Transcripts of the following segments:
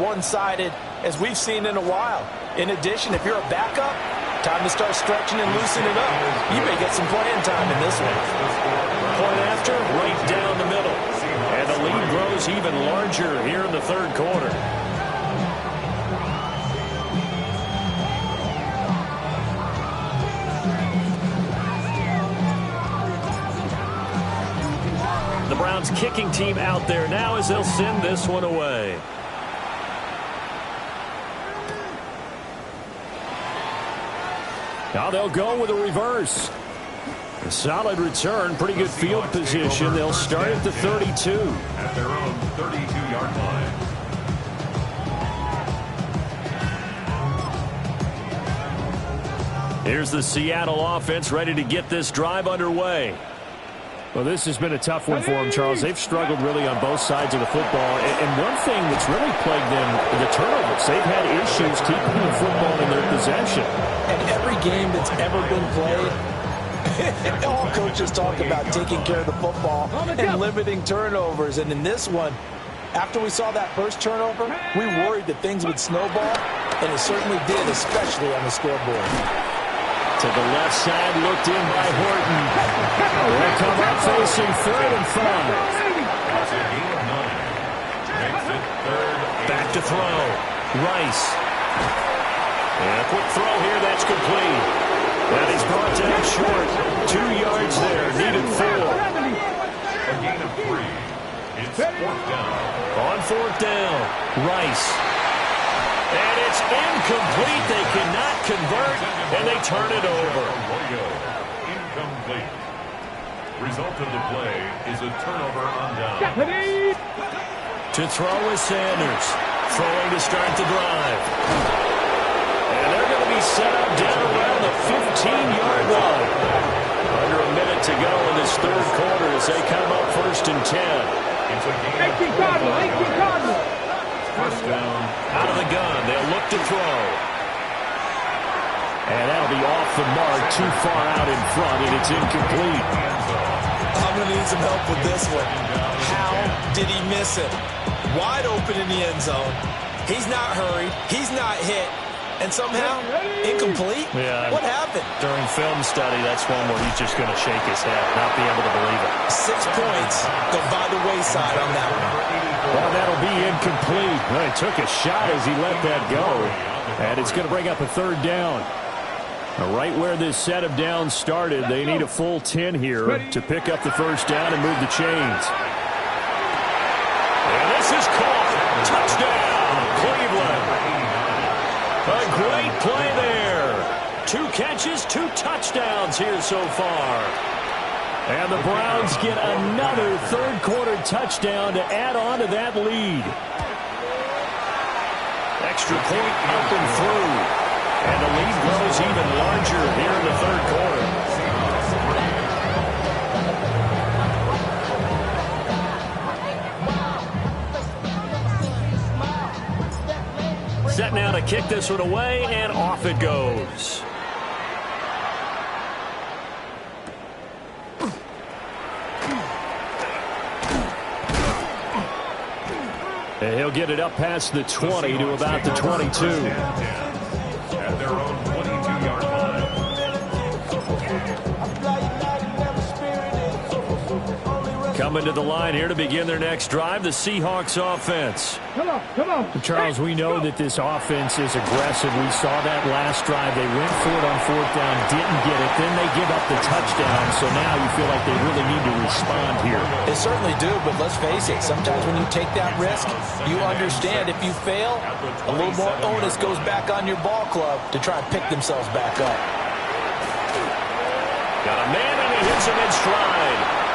one-sided as we've seen in a while. In addition, if you're a backup, time to start stretching and loosening it up. You may get some playing time in this one. Point after, right down the middle. And the lead grows even larger here in the third quarter. The Browns kicking team out there now as they'll send this one away. Now they'll go with a reverse. A solid return, pretty good field position. They'll start at the 32. At their own 32-yard line. Here's the Seattle offense ready to get this drive underway. Well, this has been a tough one for them, Charles. They've struggled really on both sides of the football. And one thing that's really plagued them, the turnovers. They've had issues keeping the football in their possession. And every game that's ever been played, all coaches talk about taking care of the football and limiting turnovers. And in this one, after we saw that first turnover, we worried that things would snowball, and it certainly did, especially on the scoreboard. To the left side, looked in by Horton. They'll come up facing 3rd and 5. Back to throw. Rice. And a quick throw here, that's complete. That is brought down short. 2 yards there, needed 4. A gain of 3. It's 4th down. On 4th down, Rice. And it's incomplete. They cannot convert, and they turn it over. Incomplete. Result of the play is a turnover on down. To throw is Sanders. Throwing to start the drive. And they're going to be set up down around the 15-yard line. Under a minute to go in this third quarter as they come up 1st and 10. It's a gain of 4. First down. Out of the gun. They'll look to throw. And that'll be off the mark, too far out in front, and it's incomplete. I'm going to need some help with this one. How did he miss it? Wide open in the end zone. He's not hurried. He's not hit. And somehow, incomplete? Yeah. What happened? During film study, that's one where he's just going to shake his head, not be able to believe it. 6 points go by the wayside on that one. Well, that'll be incomplete. Well, he took a shot as he let that go. And it's going to bring up a 3rd down. Right where this set of downs started, they need a full 10 here to pick up the first down and move the chains. And this is caught. Touchdown, Cleveland. A great play there. 2 catches, 2 touchdowns here so far. And the Browns get another third quarter touchdown to add on to that lead. Extra point up and through. And the lead grows even larger here in the third quarter. Set now to kick this one away, and off it goes. And he'll get it up past the 20 to about the 22. At their own 22-yard line. Coming to the line here to begin their next drive, the Seahawks offense. Come on. Charles, we know that this offense is aggressive. We saw that last drive. They went for it on 4th down, didn't get it. Then they give up the touchdown. So now you feel like they really need to respond here. They certainly do, but let's face it. Sometimes when you take that risk, you understand if you fail, a little more onus goes back on your ball club to try and pick themselves back up. Got a man, and he hits him in stride.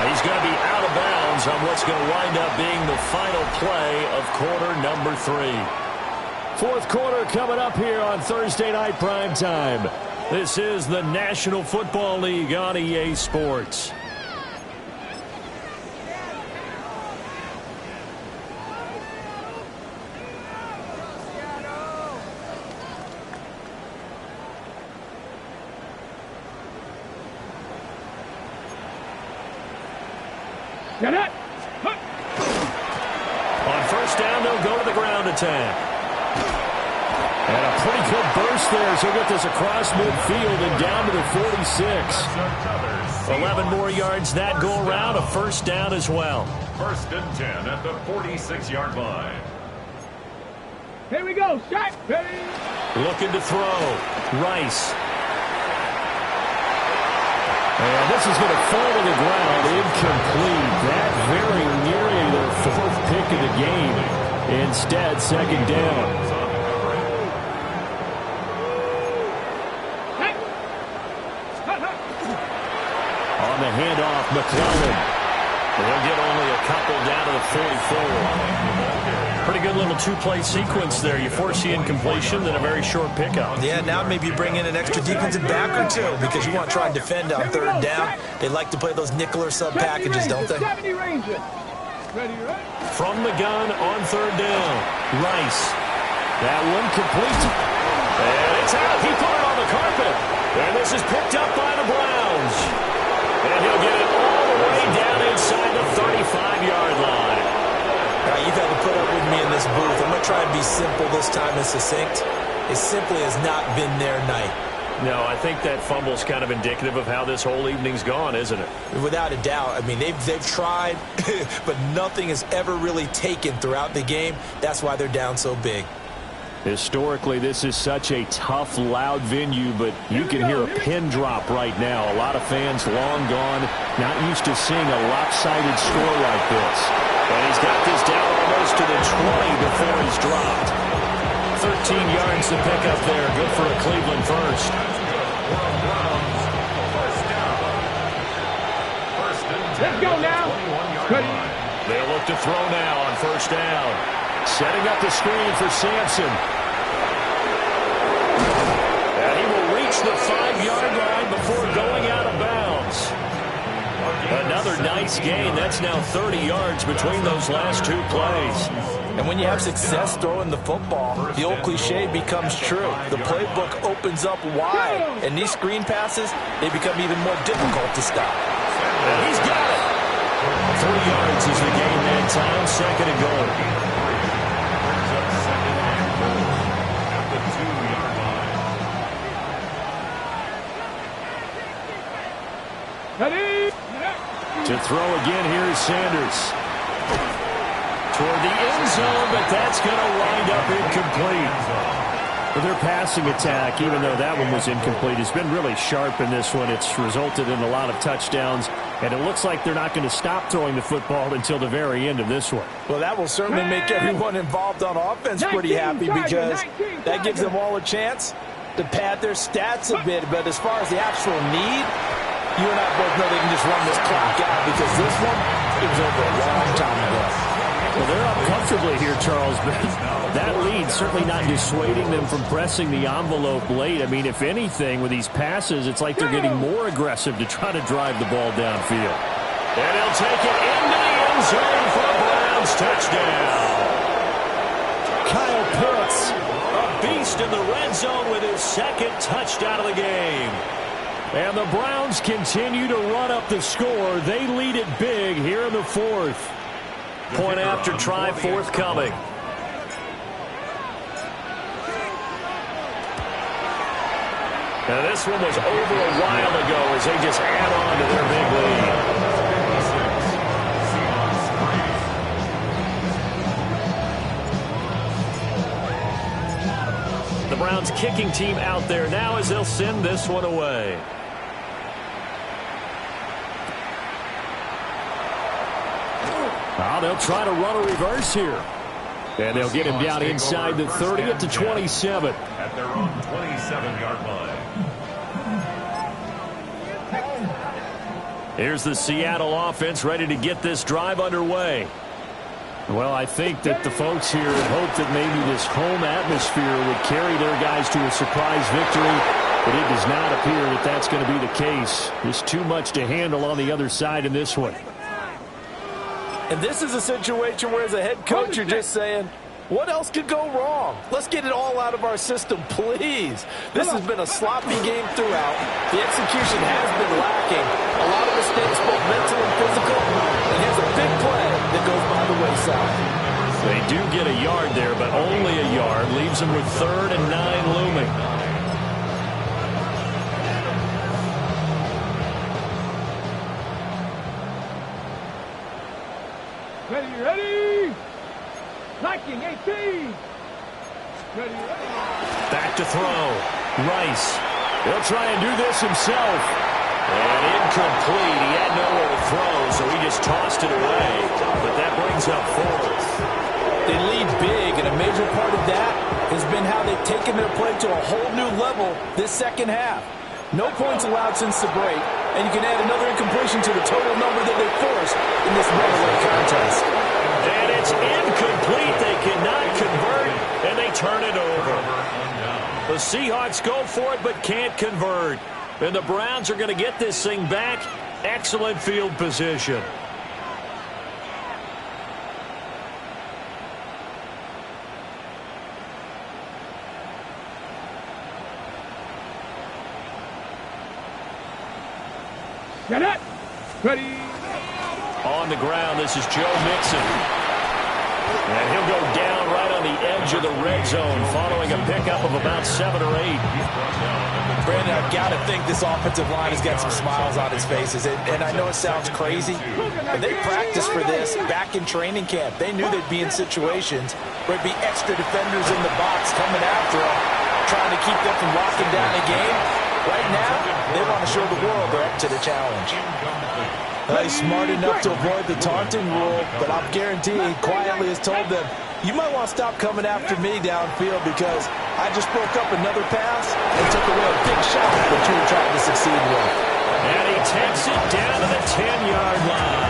He's going to be out of bounds on what's going to wind up being the final play of quarter number 3. Fourth quarter coming up here on Thursday Night Primetime. This is the National Football League on EA Sports. On first down, down, they'll go to the ground attack. And a pretty good burst there, so he'll get this across midfield and down to the 46. 11 more yards that go around, a first down as well. First and 10 at the 46-yard line. Here we go, shot, ready. Looking to throw. Rice. And this is going to fall to the ground, incomplete. That very nearly their fourth pick of the game. Instead, second down. On the handoff, McClellan. They'll get only a couple down to the 44. Pretty good little two-play sequence there. You force the incompletion, then a very short pickup. Yeah, now maybe bring in an extra defensive back or two because you want to try and defend on third down. They like to play those nickel or sub packages, don't they? From the gun on third down, Rice. That one complete. And it's out. He put it on the carpet. And this is picked up by the Browns. And he'll get it all the way down inside the 35-yard line. You've had to put up with me in this booth. I'm going to try and be simple this time and succinct. It simply has not been their night. No, I think that fumble's kind of indicative of how this whole evening's gone, isn't it? Without a doubt. I mean, they've tried, but nothing has ever really taken throughout the game. That's why they're down so big. Historically, this is such a tough, loud venue, but you can hear a pin drop right now. A lot of fans long gone, not used to seeing a lopsided score like this. And he's got this down almost to the 20 before he's dropped. 13 yards to pick up there. Good for a Cleveland first. Let's go now. They'll look to throw now on first down. Setting up the screen for Sampson. And he will reach the 5-yard line before going out of bounds. Another nice gain. That's now 30 yards between those last two plays. And when you have success throwing the football, the old cliche becomes true. The playbook opens up wide, and these screen passes, they become even more difficult to stop. And he's got it. 3 yards is the gain that time. Second and goal. Ready. To throw again, here's Sanders. Toward the end zone, but that's going to wind up incomplete. Well, their passing attack, even though that one was incomplete, has been really sharp in this one. It's resulted in a lot of touchdowns, and it looks like they're not going to stop throwing the football until the very end of this one. Well, that will certainly make everyone involved on offense pretty happy because that gives them all a chance to pad their stats a bit. But as far as the actual need, you and I both know they can just run this clock out because this one, it was over a long time ago. Well, they're up comfortably here, Charles, but that lead certainly not dissuading them from pressing the envelope late. I mean, if anything, with these passes, it's like they're getting more aggressive to try to drive the ball downfield. And he'll take it into the end zone for a Browns touchdown. Kyle Pitts, a beast in the red zone with his second touchdown of the game. And the Browns continue to run up the score. They lead it big here in the fourth. Point after try forthcoming. Now this one was over a while ago as they just add on to their big lead. The Browns kicking team out there now as they'll send this one away. Now they'll try to run a reverse here. And they'll get him down inside the 30 at the 27. At their own 27-yard line. Here's the Seattle offense ready to get this drive underway. Well, I think that the folks here hope that maybe this home atmosphere would carry their guys to a surprise victory, but it does not appear that that's going to be the case. There's too much to handle on the other side in this one. And this is a situation where, as a head coach, you're just saying, what else could go wrong? Let's get it all out of our system, please. This has been a sloppy game throughout. The execution has been lacking. A lot of mistakes, both mental and physical. And here's a big play that goes by the wayside. They do get a yard there, but only a yard. Leaves them with 3rd and 9 looming. Ready. Liking 18. Ready. Back to throw. Rice. He'll try and do this himself. And incomplete. He had nowhere to throw, so he just tossed it away. But that brings up 4th. They lead big, and a major part of that has been how they've taken their play to a whole new level this second half. No points allowed since the break, and you can add another incompletion to the total number that they forced in this runaway contest. And it's incomplete. They cannot convert, and they turn it over. The Seahawks go for it, but can't convert. And the Browns are going to get this thing back. Excellent field position. Get it. Ready. On the ground, this is Joe Mixon. And he'll go down right on the edge of the red zone following a pickup of about 7 or 8. Brandon, I've got to think this offensive line has got some smiles on its faces. And I know it sounds crazy, but they practiced for this back in training camp. They knew they'd be in situations where it'd be extra defenders in the box coming after them, trying to keep them from locking down the game. Right now, they want to show the world they're up to the challenge. He's smart enough to avoid the taunting rule, but I'm guaranteeing quietly has told them, you might want to stop coming after me downfield because I just broke up another pass and took away a big shot that you were trying to succeed with. And he takes it down to the 10-yard line.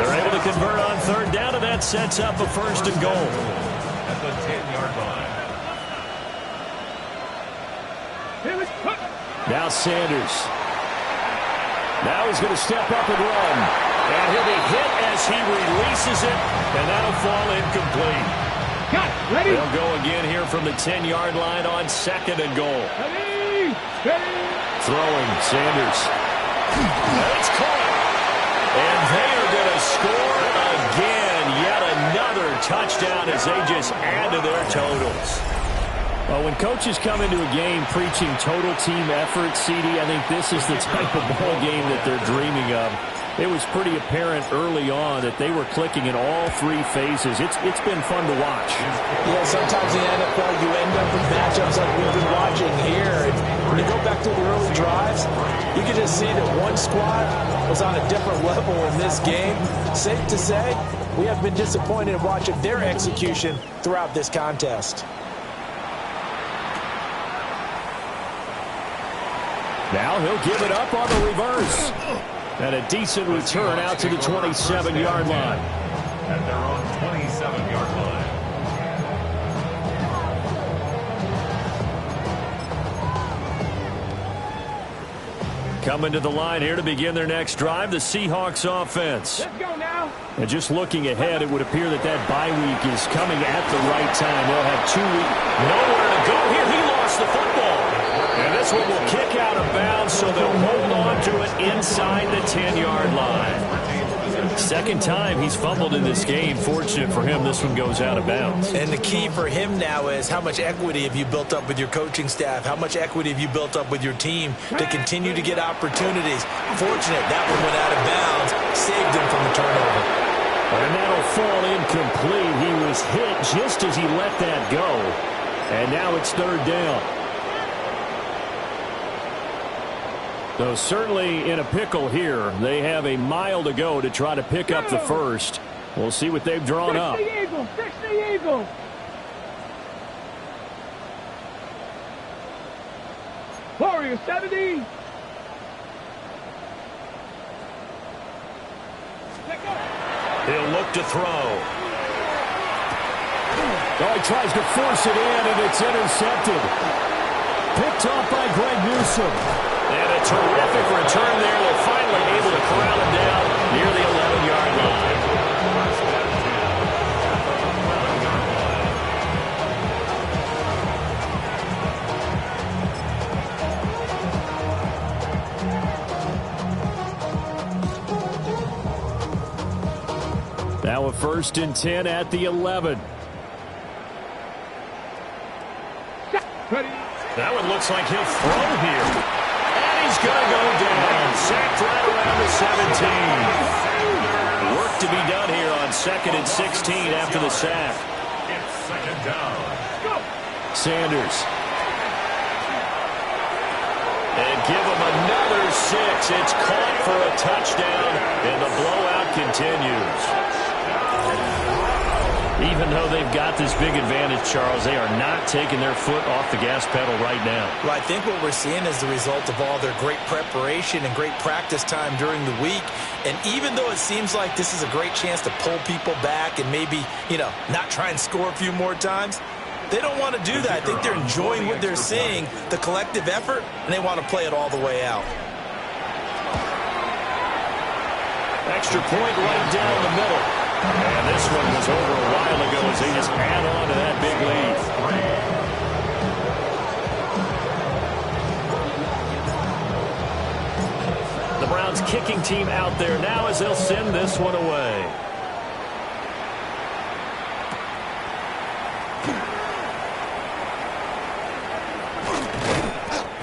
They're able to convert on 3rd down, and that sets up a 1st and goal. At the 10-yard line. Now Sanders. Now he's going to step up and run. And he'll be hit as he releases it, and that'll fall incomplete. Got it. Ready. They'll go again here from the 10-yard line on 2nd and goal. Ready. Throwing, Sanders. And it's caught. And they are going to score again. Yet another touchdown as they just add to their totals. Well, when coaches come into a game preaching total team effort, CD, I think this is the type of ball game that they're dreaming of. It was pretty apparent early on that they were clicking in all 3 phases. It's been fun to watch. Yeah, sometimes in the NFL you end up with matchups like we've been watching here. And when you go back to the early drives, you can just see that one squad was on a different level in this game. Safe to say, we have been disappointed in watching their execution throughout this contest. Now he'll give it up on the reverse. And a decent return out to the 27-yard line. At their own 27-yard line. Coming to the line here to begin their next drive, the Seahawks offense. Let's go now. And just looking ahead, it would appear that bye week is coming at the right time. They'll have 2 weeks. Nowhere to go here. He lost the football. And this one will kick out of bounds, so they'll hold on to it inside the 10-yard line. Second time he's fumbled in this game. Fortunate for him, this one goes out of bounds. And the key for him now is how much equity have you built up with your coaching staff? How much equity have you built up with your team to continue to get opportunities? Fortunate that one went out of bounds, saved him from the turnover. And that'll fall incomplete. He was hit just as he let that go. And now it's 3rd down. So certainly in a pickle here. They have a mile to go to try to pick up the first. We'll see what they've drawn up. Fix the eagle. Fix the eagle. Warrior 70. He'll look to throw. Oh, he tries to force it in, and it's intercepted. Picked off by Greg Newsome. And a terrific return there. They're finally able to corral him down near the 11-yard line. Now a First and 10 at the 11. That one looks like he'll throw here. And he's going to go down. Sacked right around the 17. Work to be done here on 2nd and 16 after the sack. It's second down. Sanders. And give him another 6. It's caught for a touchdown, and the blowout continues. Even though they've got this big advantage, Charles, they are not taking their foot off the gas pedal right now. Well, I think what we're seeing is the result of all their great preparation and great practice time during the week. And even though it seems like this is a great chance to pull people back and maybe, not try and score a few more times, they don't want to do that. I think they're enjoying what they're seeing, the collective effort, and they want to play it all the way out. Extra point right down the middle. And this one was over a while ago as they just add on to that big lead. The Browns kicking team out there now as they'll send this one away.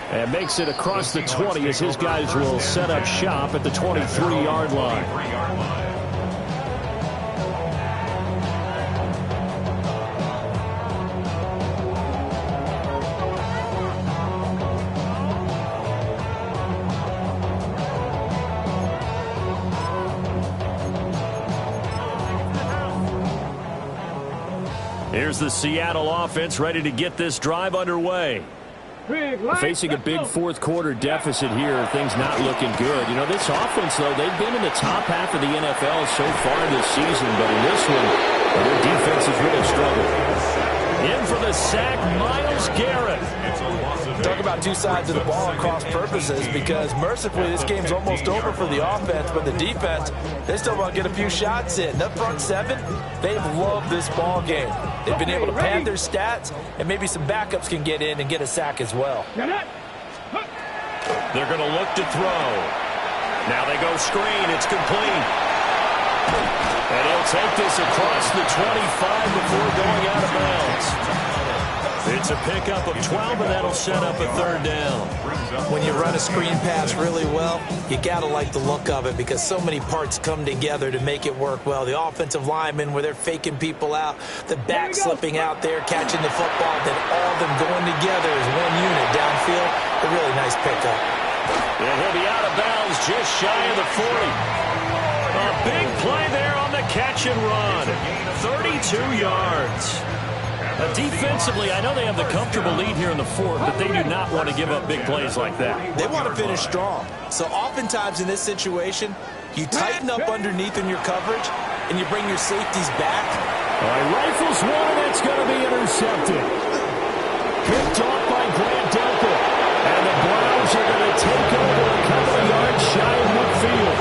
And makes it across the 20 as his guys will set up shop at the 23-yard line. Here's the Seattle offense ready to get this drive underway. Facing a big fourth quarter deficit here, things not looking good. This offense, though, they've been in the top half of the NFL so far this season, but in this one, their defense has really struggled. In for the sack, Myles Garrett. Talk about two sides of the ball at cross purposes, because mercifully this game's almost over for the offense, but the defense, they still want to get a few shots in. That front seven, they've loved this ball game. They've been able to pad their stats, and maybe some backups can get in and get a sack as well. They're going to look to throw. Now they go screen. It's complete. And he'll take this across the 25 before going out of bounds. It's a pickup of 12, and that'll set up a third down. When you run a screen pass really well, you got to like the look of it because so many parts come together to make it work well. The offensive linemen, where they're faking people out, the back slipping out there, catching the football, then all of them going together as one unit downfield. A really nice pickup. And he'll be out of bounds just shy of the 40. A big play there on the catch and run. 32 yards. Defensively, I know they have the comfortable lead here in the fourth, but they do not want to give up big plays like that. They want to finish strong. So oftentimes in this situation, you tighten up underneath in your coverage, and you bring your safeties back. All right, rifles one, and that's going to be intercepted. Picked off by Grant Delpit. And the Browns are going to take over a couple of yards shy of midfield.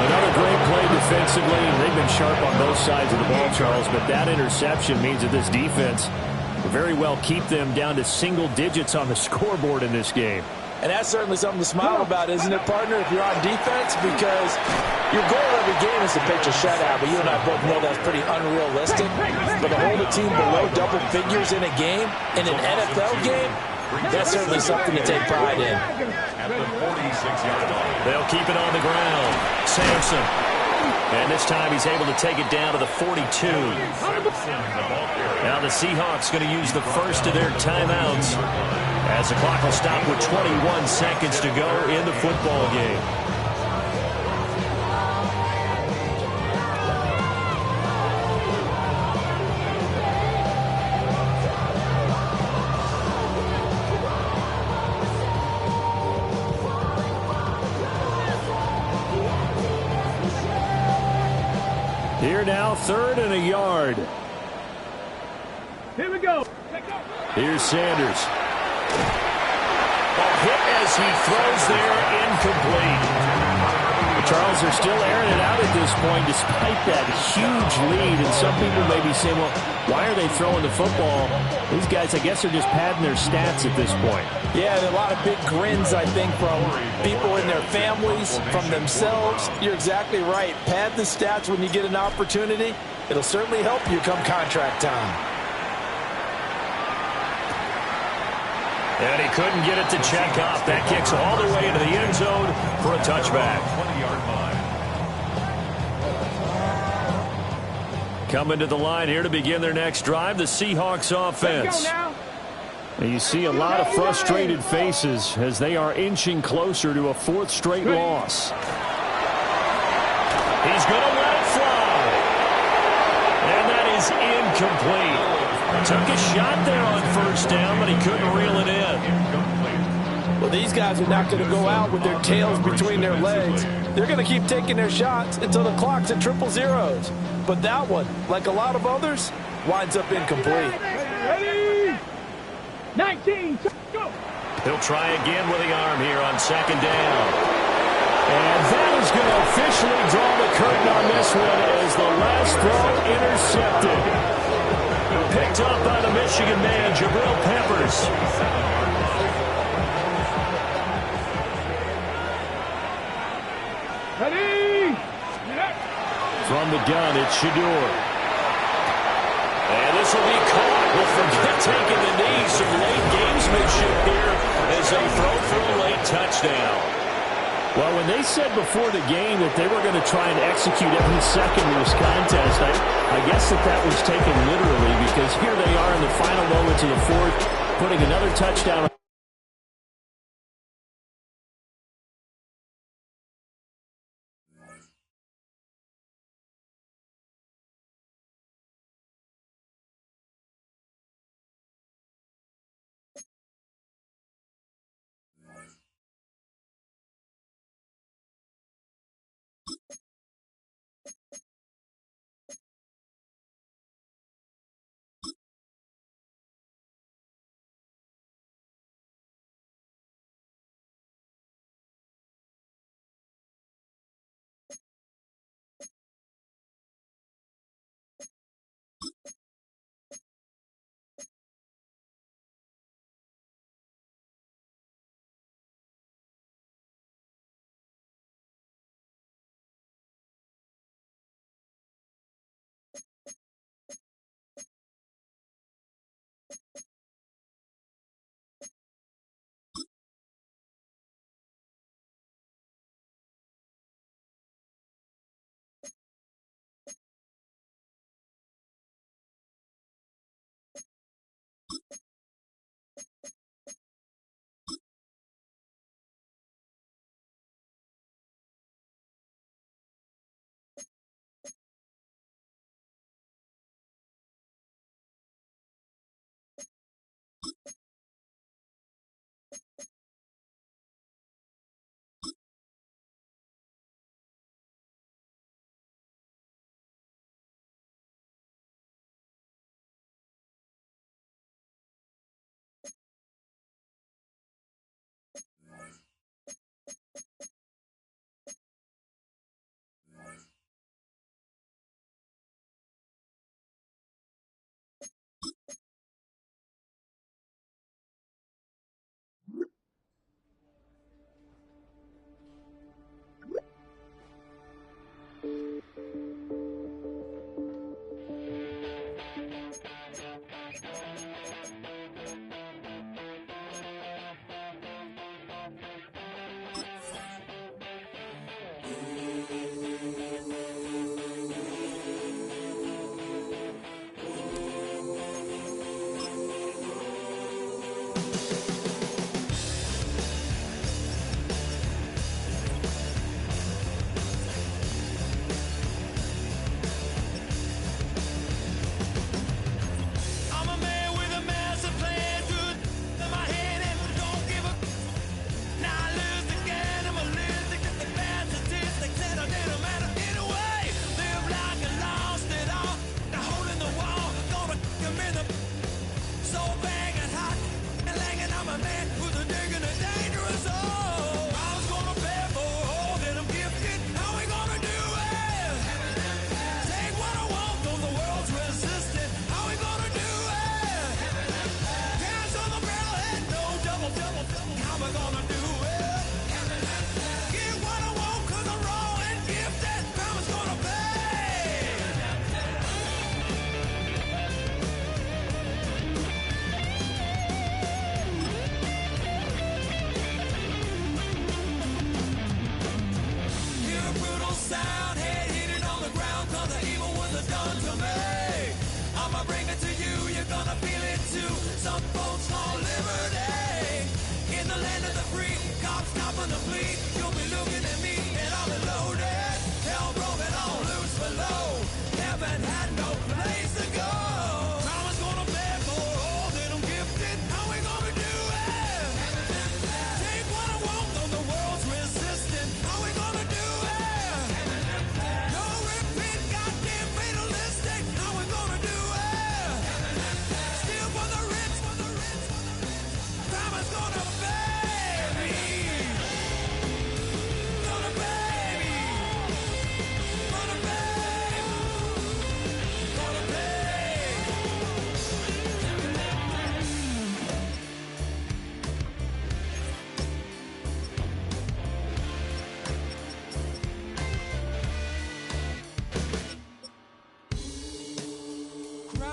Another great play defensively. They've been sharp on both sides of the ball, Charles, but that interception means that this defense will very well keep them down to single digits on the scoreboard in this game. And that's certainly something to smile about, isn't it, partner, if you're on defense? Because your goal every game is to pitch a shutout, but you and I both know that's pretty unrealistic. But to hold a team below double figures in a game, in an NFL game, that's certainly something to take pride in. At the 46-yard line. They'll keep it on the ground. Sampson. And this time he's able to take it down to the 42. Now the Seahawks going to use the first of their timeouts as the clock will stop with 21 seconds to go in the football game. Here now, 3rd and a yard. Here we go. Here's Sanders. A hit as he throws there, incomplete. Charles, they're still airing it out at this point despite that huge lead. And some people may be saying, well, why are they throwing the football? These guys, I guess, are just padding their stats at this point. Yeah, there are a lot of big grins, I think, from people in their families, from themselves. You're exactly right. Pad the stats when you get an opportunity. It'll certainly help you come contract time. And he couldn't get it to check up. That kicks all the way into the end zone for a touchback. 20-yard line. Coming to the line here to begin their next drive, the Seahawks offense. And you see a lot of frustrated faces as they are inching closer to a fourth straight loss. He's going to let it fly. And that is incomplete. Took a shot there on first down, but he couldn't reel it in. Well, these guys are not going to go out with their tails between their legs. They're going to keep taking their shots until the clock's at 000. But that one, like a lot of others, winds up incomplete. Ready? 19, go! He'll try again with the arm here on second down. And that is going to officially draw the curtain on this one as the last throw intercepted. Picked up by the Michigan man, Jabril Peppers. Ready? From the gun, it's Shedeur. And this will be caught. We'll forget taking the knee. Some late gamesmanship here as they throw for a late touchdown. Well, when they said before the game that they were going to try and execute every second of this contest, I guess that was taken literally, because here they are in the final moments of the fourth, putting another touchdown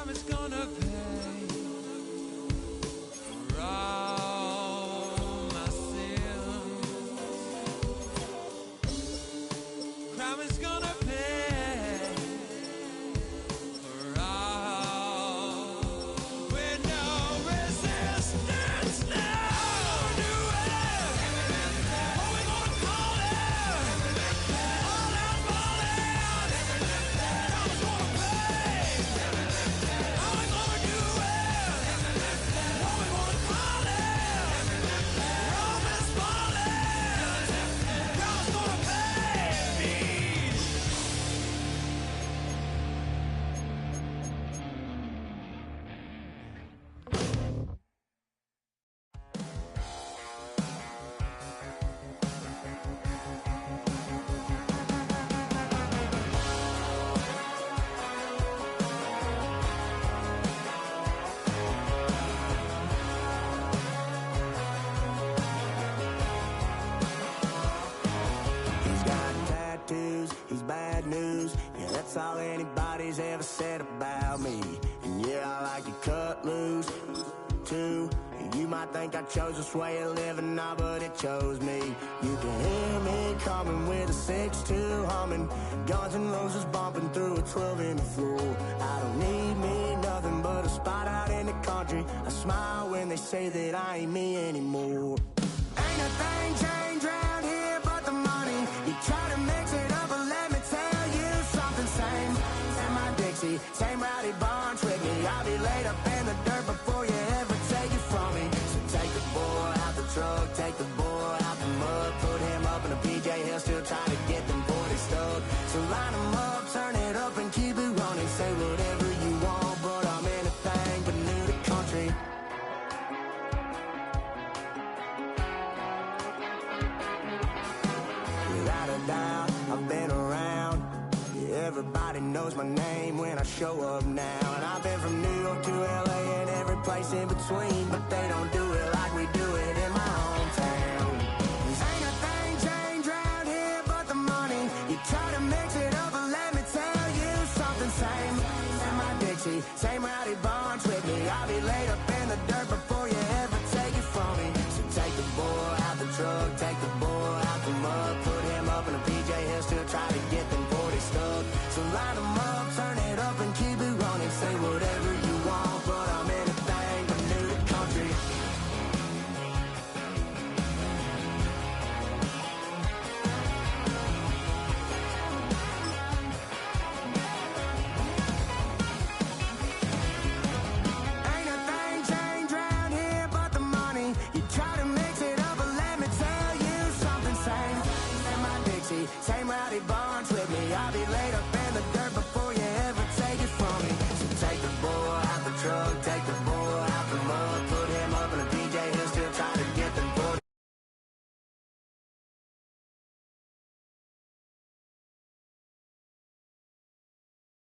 Crime is gonna pay for all my sins. Crime is gonna pay for all with no resistance. Now do it. What we gonna call it? All out falling. Crime is gonna pay. How we gonna do it? What we gonna call it? Rome is falling. Crime is gonna pay me. He's got tattoos, he's bad news. Yeah, that's all anybody's ever said about me. And yeah, I like to cut loose, too. You might think I chose this way of living now, but it chose me. You can hear me coming with a 6'2" humming, Guns N' Roses bumping through a 12 in the floor. I don't need me nothing but a spot out in the country. I smile when they say that I ain't me anymore. Ain't a thing changed round here but the money. You try to mix it up, but let me tell you something. Same in my Dixie, same rowdy barn trick me. I'll be laid up in the dirt before you ever take it from me. So take the boy out the truck, take the boy out the mud, put him up in a PJ Hill, still trying to get them 40 stuck. So line them up, turn it up and keep it running. Say whatever you want, but I'm anything but new to country. Without a doubt, I've been around. Yeah, everybody knows my name when I show up now. And I've been from New York to LA and every place in between, but they don't do it like we do it in my hometown. Ain't a thing changed round here but the money. You try to mix it up, but let me tell you something. Same in my Dixie, same rowdy barn with me. I'll be laid up